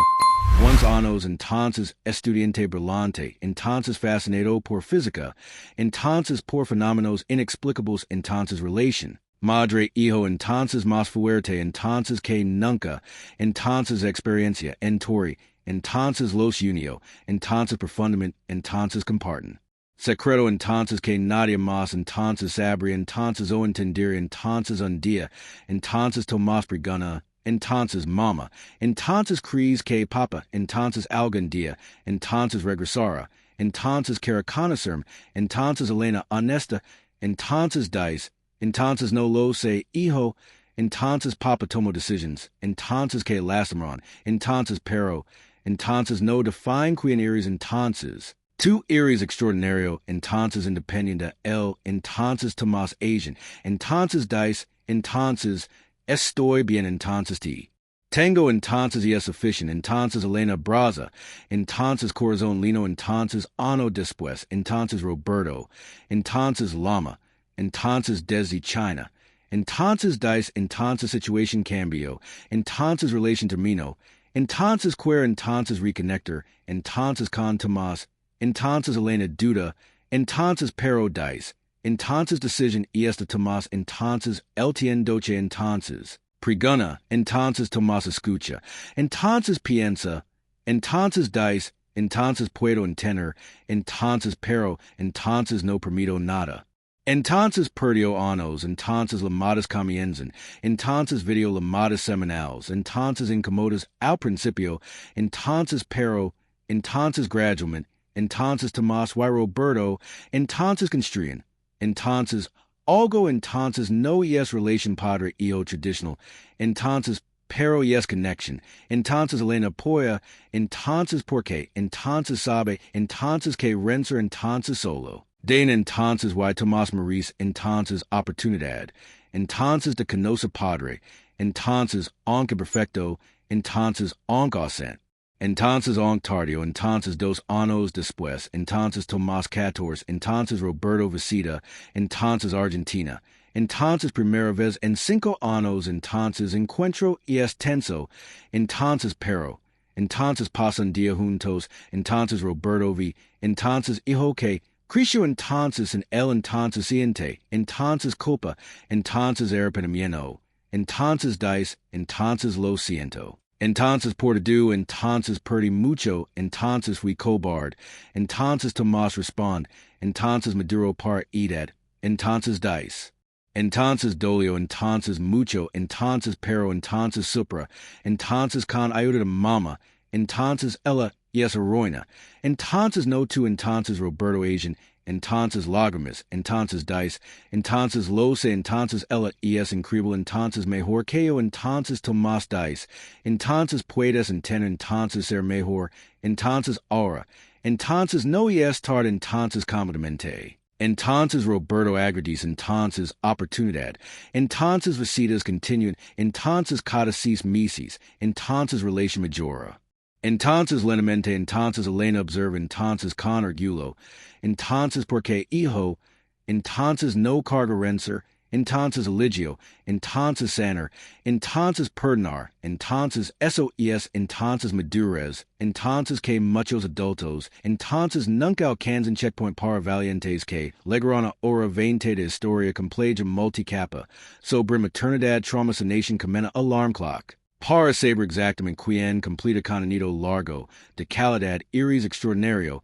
once años, entonces estudiante brillante, entonces fascinado por física, entonces por fenómenos inexplicables, entonces relation. Madre, hijo, entonces más fuerte, entonces que nunca, entonces experiencia, entori, entonces los unio, entonces profundamente, entonces comparten. Secreto, entonces que nadie más, entonces sabría, entonces o entender, entonces un día, entonces Tomás Preguna, entonces mama, entonces crees que papa, entonces algún día, entonces regresará, entonces quiera conocerme, entonces Elena honesta, entonces dice, entonces no lo sé, hijo, entonces papa tomo decisions, entonces que lastimaron, entonces pero, entonces no define quien eres entonces. Tú eres extraordinario, entonces independiente, él, entonces Tomás Asian, entonces dice, entonces estoy bien, entonces ti. Tengo entonces y es sufficient, entonces Elena Braza, entonces Corazon Lino, entonces Ano después, entonces Roberto, entonces Lama, entonces desde China, entonces dice, entonces situation cambio, entonces relation termino, entonces queer, entonces reconnector, entonces con Tomás, entonces Elena duda, entonces pero dice, entonces decision y esta Tomás, entonces el tien doce, entonces preguna, entonces Tomás escucha, entonces piensa, entonces dice, entonces puedo entender, entonces pero, entonces no permito nada. Entonces perdió años, entonces llamadas comienzan, entonces video llamadas semanales, entonces incomodas al principio, entonces pero, entonces gradualmente, entonces Tomás y Roberto, entonces construyen, entonces algo, entonces no es relation padre hijo traditional, entonces pero yes connection, entonces Elena apoya, entonces porque, entonces sabe, entonces que renser, entonces solo. Den entonces y Tomás Maurice, entonces oportunidad, entonces de conocer padre, entonces aunque perfecto, entonces aunque ausente, entonces aunque tardío, entonces 2 años después, entonces Tomás 14, entonces Roberto visita, entonces Argentina, entonces primera vez en 5 años, entonces encuentro y es tenso, entonces pero, entonces pasan día juntos, entonces Roberto vi, entonces hijo que, Cristo entonces en él entonces siente, entonces culpa, entonces arrepentimiento, entonces dice, entonces lo siento. Entonces por do, entonces perdí mucho, entonces fui cobarde, entonces Tomás responde, entonces Maduro par edad, entonces dice. Entonces dolio, entonces mucho, entonces pero, entonces supra, entonces con ayuda de mama, entonces ella es heroína, entonces no tú, entonces Roberto Asian, entonces lágrimas, entonces dice, entonces lo sé, entonces ella es increíble, entonces mejor que yo, entonces Tomás dice, entonces puedes entender, entonces ser mejor, entonces ahora, entonces no es tarde, entonces completamente. Entonces Roberto agredis, entonces oportunidad, entonces visitas continúan, entonces cada 6 meses, entonces relation majora. Entonces lentamente, entonces Elena observa, entonces con orgullo, entonces porque hijo, entonces no carga renser, entonces eligio, entonces saner, entonces perdonar, entonces eso es entonces madurez, entonces que muchos adultos, entonces nunca alcanzan checkpoint para valientes que legaron hora 20 de historia compleja multicapa, sobre maternidad traumacination comena alarm clock. Para saber exactamente quien completa contenido largo, de calidad iris extraordinario,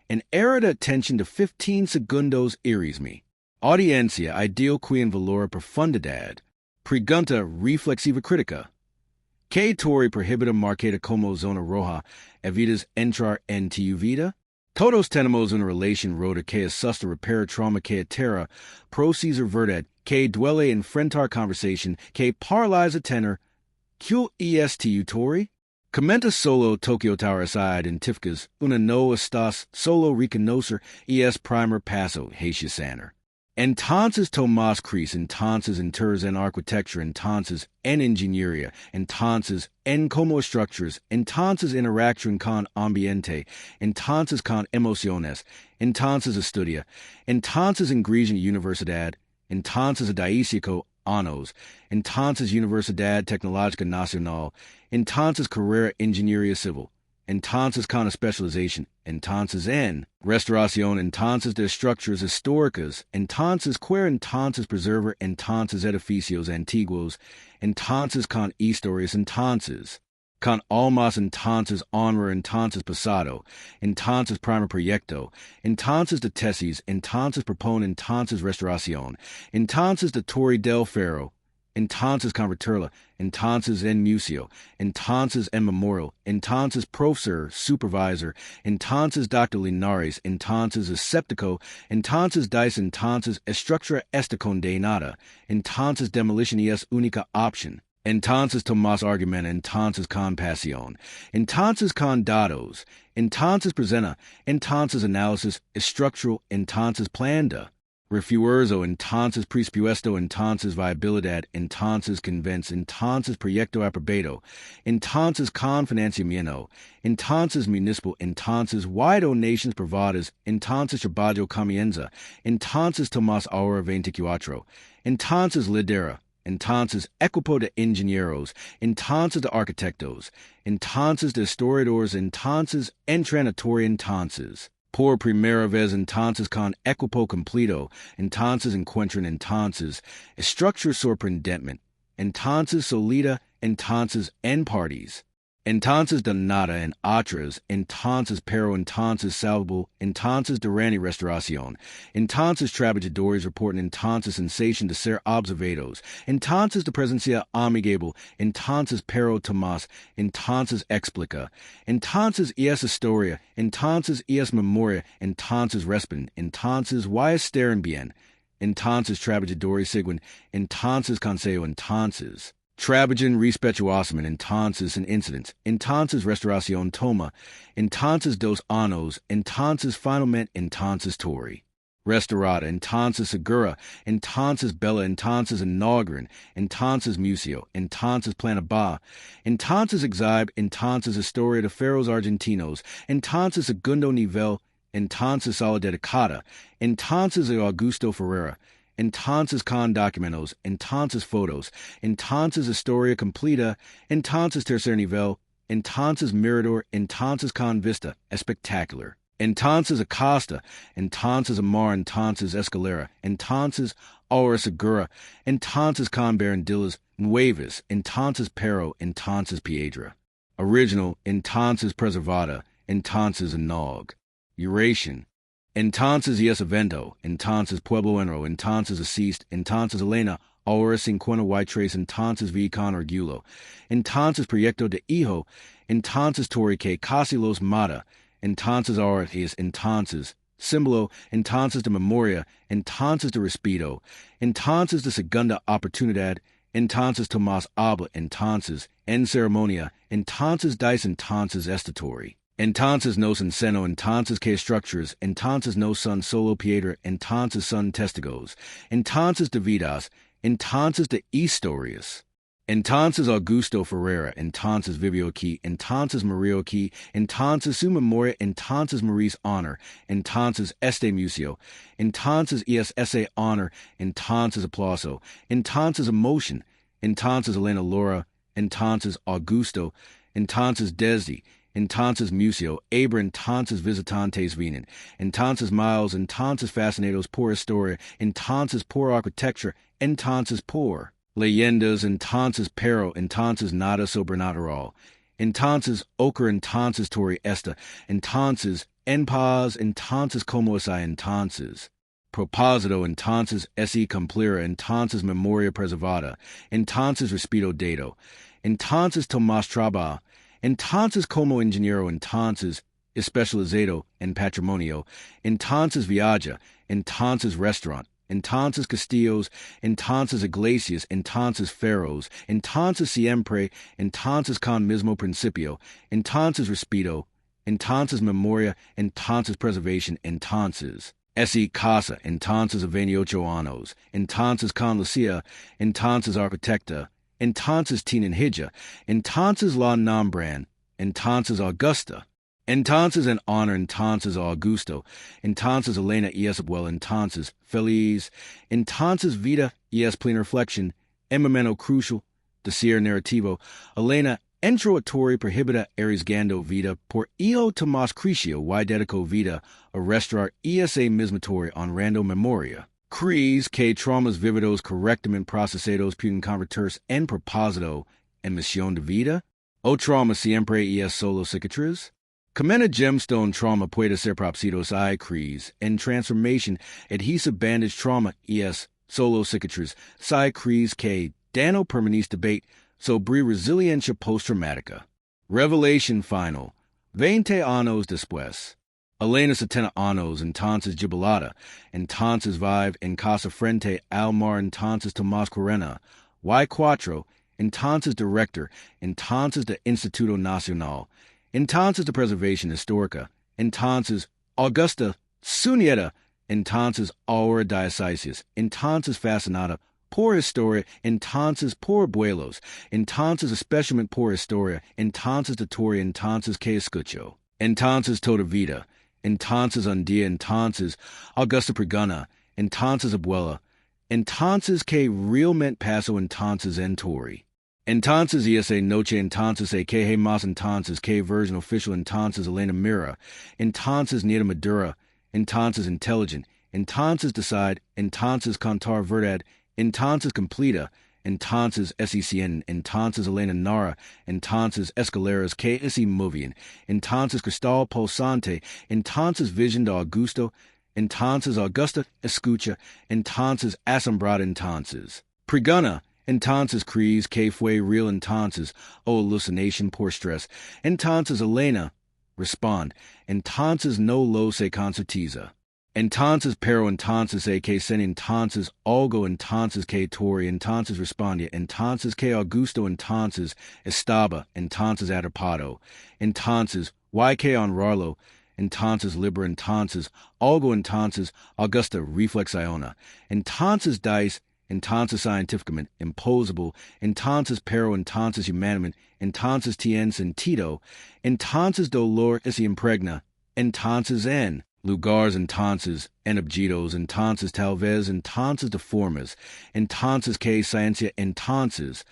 en era de atención de 15 segundos iris me. Audiencia ideal quien valora profundidad. Pregunta reflexiva crítica. Que torre prohibida marcada como zona roja evitas entrar en tu vida? Todos tenemos una relación rota que asusta repara trauma que aterra, procesar verdad, que duele enfrentar conversation, que paraliza tener. ¿Qué es tu torre? Comenta solo Tokyo Tower aside en tifkas, una no estás solo reconocer es primer paso, Heisha Saner. Entonces Tomás Cris, entonces enters en arquitectura, entonces en ingeniería, entonces en como estructuras, entonces interactúan con ambiente, entonces con emociones, entonces estudia, entonces ingresa en universidad, entonces adaicio anos, entonces Universidad Tecnológica Nacional, entonces carrera ingeniería civil, entonces con especialización, entonces en restauración, entonces de estructuras históricas, entonces entonces preserva, entonces edificios antiguos, entonces con historias, entonces con almas, entonces honra, entonces pasado, entonces primer proyecto, entonces de tesis, entonces propone, entonces restauración, entonces de Torre del Ferro, entonces convertirla, entonces en museo, entonces en memorial, entonces profesor, supervisor, entonces doctor Linares, entonces escéptico, entonces dice, entonces estructura está condenada, entonces demolition es única opción. Entonces Tomás argumenta, entonces con pasión, entonces con datos, entonces presenta, entonces análisis estructural, entonces planta, refuerzo, entonces presupuesto, entonces viabilidad, entonces convence, entonces proyecto aprobado, entonces con financiamiento, entonces municipal, entonces wide donations privadas, entonces trabajo comienza, entonces Tomás ahora 24, entonces lidera, entonces equipo de ingenieros, entonces de arquitectos, entonces de historiadores, entonces entrenatoria, entonces. Por primera vez, entonces con equipo completo, entonces encuentran, entonces estructura sorprendente, entonces solida, entonces en parties. Entonces de nada en otras, entonces pero entonces salvable, entonces durante restauración, entonces trabajadores reportan, entonces sensation de ser observados, entonces de presencia amigable, entonces pero Tomás, entonces explica, entonces es historia, entonces es memoria, entonces responden, entonces why esteren bien, entonces trabajadores siguen, entonces consejo, entonces. Trabajan respetuosamente, entonces en incidents, entonces restauración toma, entonces 2 años, entonces finalmente, entonces torre. Restaurada, entonces segura, entonces bella, entonces inauguran, entonces museo, entonces planaba, entonces exhibe, entonces historia de feros argentinos, entonces segundo nivel, entonces sala dedicada, entonces Augusto Ferreira, entonces con documentos, entonces fotos, entonces historia completa, entonces tercer nivel, entonces mirador, entonces con vista, espectacular. Entonces acosta, entonces amar, entonces escalera, entonces ahora segura, entonces con barandillas nuevas, entonces pero, entonces piedra. Original, entonces preservada, entonces anog. Eurasian. Entonces es evento, entonces pueblo enro, entonces asist, entonces Elena, ahora 50 entonces vi con orgullo, entonces proyecto de hijo, entonces torre que casi los mata, entonces ahora es entonces, símbolo, entonces de memoria, entonces de respeto, entonces de segunda oportunidad, entonces Tomás habla, entonces, en ceremonia, entonces dice, entonces esta torre. Entonces no son seno, entonces que estructuras, entonces no son solo piedra, entonces son testigos, entonces de vidas, entonces de historias. Entonces Augusto Ferreira, entonces vivió aquí, entonces murió aquí, entonces su memoria, entonces Marie's honor, entonces este museo, entonces es ese honor, entonces aplauso, entonces emotion, entonces Elena Laura, entonces Augusto, entonces desde, entonces museo, Abra, entonces visitantes vienen, entonces miles, entonces fascinados por historia, entonces por architecture, entonces por leyendas, entonces pero, entonces nada sobrenatural, entonces ochre, entonces torre esta, entonces en paz, entonces como es entonces propósito, entonces esse cumplirá, entonces memoria preservada, entonces respeto dado, entonces Tomás trabaja, entonces como ingeniero, entonces especializado en patrimonio, entonces viaja, entonces restaurant, entonces castillos, entonces iglesias, entonces feros, entonces siempre, entonces con mismo principio, entonces respeto, entonces memoria, entonces preservation, entonces esse casa, entonces 28 años, entonces con Lucia, entonces arquitecta, entonces tienen hija, entonces la nombran, entonces Augusta, entonces en honor, entonces Augusto, entonces Elena es abuela, entonces feliz, entonces vida es plena reflexión, en momento crucial, decir narrativo, Elena entro a torre prohibida arriesgando vida por hijo Tomás Crisio y dedicó vida a restaurar esa misma torre honrando memoria. Crees que traumas vividos correctamente procesados pueden convertirse en propósito en misión de vida, o trauma siempre es solo cicatriz. Camena gemstone trauma puede ser propsidos I crees en transformation adhesive bandage trauma es solo cicatriz, si crees que dano permanece debate sobre resiliencia post-traumática. Revelation final. 20 años después. Elena 70 años, entonces jubilada, entonces vive en casa frente al mar, entonces Tomás Corena, Y4, entonces director, entonces de Instituto Nacional, entonces de Preservación Histórica, entonces Augusta, su nieta, entonces ahora diócesis, entonces fascinada por historia, entonces por abuelos, entonces especialmente por historia, entonces de torre, entonces que escucho, entonces toda vida, entonces un día, entonces Augusta pregona, entonces abuela, entonces que realmente pasó, entonces en torre. Entonces esa noche, entonces que más, entonces que version official, entonces Elena mira, entonces nieta madura, entonces intelligent, entonces decide, entonces contar verdad, entonces completa, entonces SECN, entonces Elena Nara, entonces escaleras que ese movieron, entonces cristal pulsante, entonces vision de Augusto, entonces Augusta escucha, entonces asombrada, entonces pregona, entonces crees que fue real, entonces o alucination por stress, entonces Elena respond, entonces no lo sé con certeza. Entonces pero entonces que sen entonces algo entonces que torre entonces respondía entonces que Augusto entonces estaba entonces atrapado entonces y que honrarlo entonces libre entonces algo entonces Augusta reflexiona entonces dice entonces científicamente imposible entonces pero entonces humanamente entonces tiene sentido entonces dolor es impregna entonces en lugares entonces, en objetos entonces tal vez entonces de formas, entonces que ciencia entonces,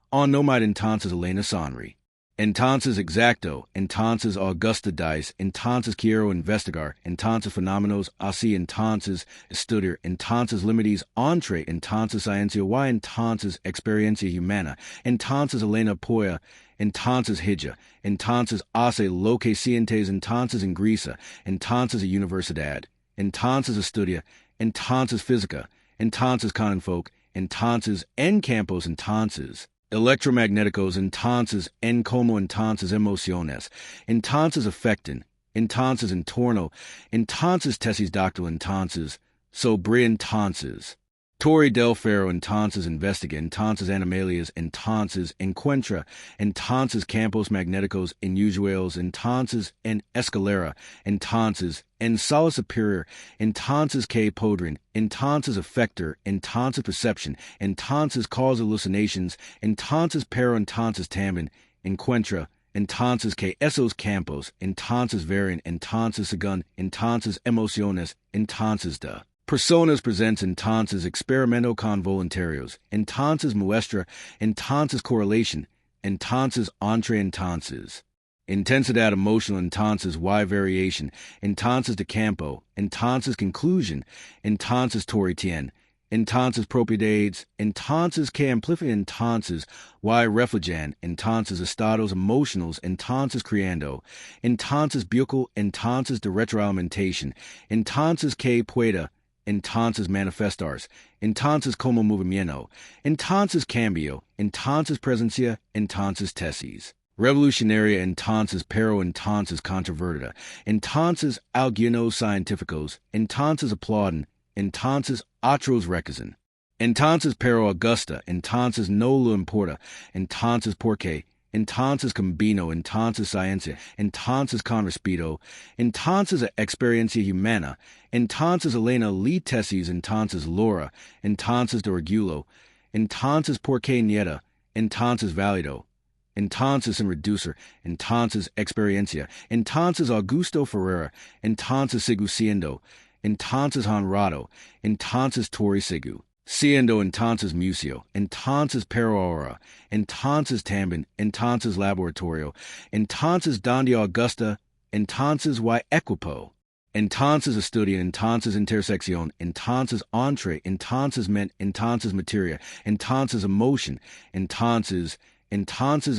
on nomad entonces Elena Sonri. Entonces exacto, entonces Augusta dice, entonces quiero investigar, entonces fenómenos así, entonces estudiar, entonces límites entre, entonces ciencia y entonces experiencia humana, entonces Elena poia, entonces hija, entonces hace lo que sientes, entonces ingresa, entonces a universidad, entonces estudia, entonces física, entonces con enfoque, entonces en campos, entonces electromagnéticos, entonces en como, entonces emociones, entonces afectan, entonces en torno, entonces tesis doctoral, entonces sobre, entonces Torre del Ferro, entonces investiga, entonces animales, entonces encuentra, entonces campos magnéticos inusuales, entonces en escalera, entonces en sala superior, entonces que podrán, entonces effector, entonces perception, entonces cause hallucinations, entonces pero entonces también, encuentra, entonces que esos campos, entonces veren, entonces según, entonces emociones, entonces da. Personas presentes, entonces experimento con voluntarios, entonces muestra, entonces correlation, entonces entre entonces. Intensidad emotional, entonces y variation, entonces de campo, entonces conclusion, entonces torretien, entonces propiedades, entonces que amplifica, entonces y reflejan, entonces estados emocionales, entonces creando, entonces bucal, entonces de retroalimentación, entonces que pueda, entonces manifestarse, entonces como movimiento, entonces cambio, entonces presencia, entonces tesis. Revolucionaria, entonces pero entonces controvertida, entonces algunos científicos, entonces aplauden, entonces otros rechazan. Entonces pero augusta, entonces no lo importa, entonces porque, entonces combino, entonces ciencia, entonces con respeto, entonces experiencia humana, entonces Elena li tesis, entonces Laura, entonces de regulo, entonces porque nieta, entonces válido, entonces en reducer, entonces experiencia, entonces Augusto Ferreira, entonces sigo siendo, entonces honrado, entonces Tori sigo. Siendo entonces museo, entonces pero ahora, entonces también, entonces laboratorio, entonces donde Augusta, entonces y equipo, entonces estudian, entonces intersección, entonces entre, entonces ment, entonces materia, entonces emotion, entonces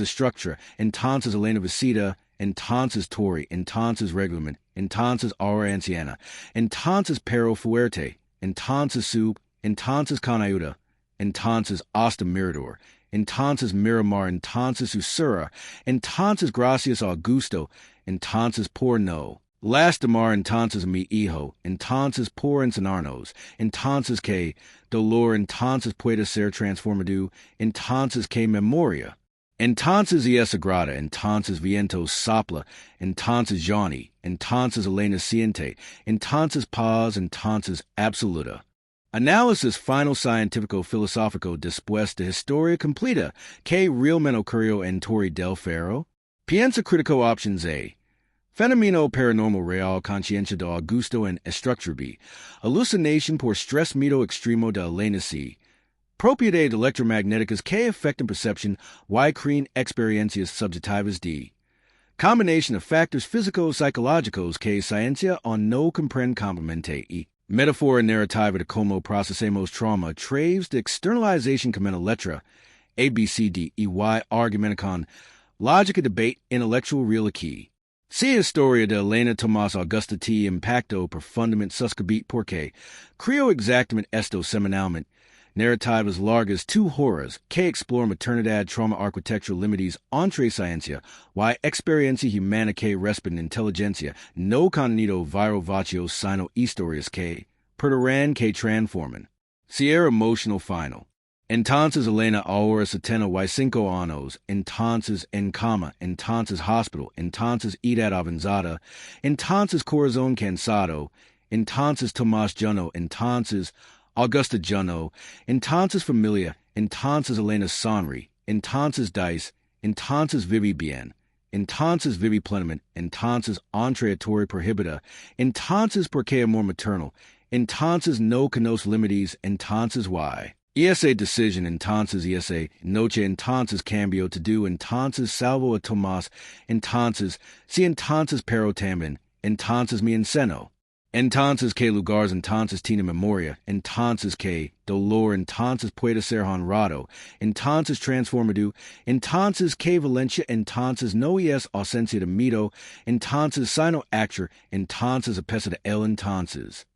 structura, entonces Elena Visita, entonces Tori, entonces reglement, entonces ahora anciana, entonces pero fuerte, entonces sub, entonces con ayuda, entonces hasta mirador, entonces miramar, entonces usura, entonces gracias Augusto, entonces por no. Lastimar, entonces mi hijo, entonces por enseñarnos, entonces que dolor, entonces puede ser transformado, entonces que memoria. Entonces y es sagrada, entonces viento sopla, entonces Johnny, entonces Elena siente, entonces paz, entonces absoluta. Análisis final científico-filosófico después de historia completa que realmente ocurrió en Torre del Ferro. Piensa crítico options A. Fenómeno paranormal real conciencia de Augusto en estructura B. Alucinación por stress miedo extremo de Elena C. Propiedades electromagnéticas que afectan percepción y crean experiencias subjetivas D. Combination of factors físico-psicológicos que ciencia o no comprende complemente E. Metáfora narrativa de cómo procesamos trauma, traves de externalization como letra, A, B, C, D, E, Y, argumento con lógica debate intellectual real aquí. Si historia de Elena Tomás Augusta T impacto profundamente suscibit porque creo exactamente esto semanalmente, narrativas largas 2 horas que explore maternidad, trauma, arquitectura, límites entre ciencia y experiencia humana que respetan inteligencia, no contenido viral vacíos sino historias que perduran que transforman. Sierra emotional final. Entonces Elena ahora 75 años, entonces en cama, entonces hospital, entonces edad avanzada, entonces corazón cansado, entonces Tomás Juno, entonces Augusta Juno, entonces familia, entonces Elena sonri, entonces dice, entonces vivi bien, entonces vivi plenamente, entonces entre a torre prohibida, entonces porque amor maternal, entonces no conoce límites, entonces why. Esa decision, entonces esa noche, entonces cambio to do, entonces salvo a Tomás, entonces, si entonces pero también, entonces mi enceno. Entonces que lugares, entonces tiene memoria, entonces que dolor, entonces puede ser honrado, entonces transformado, entonces que valencia, entonces no es ausencia de miedo, entonces sino actor, entonces a pesar de él entonces.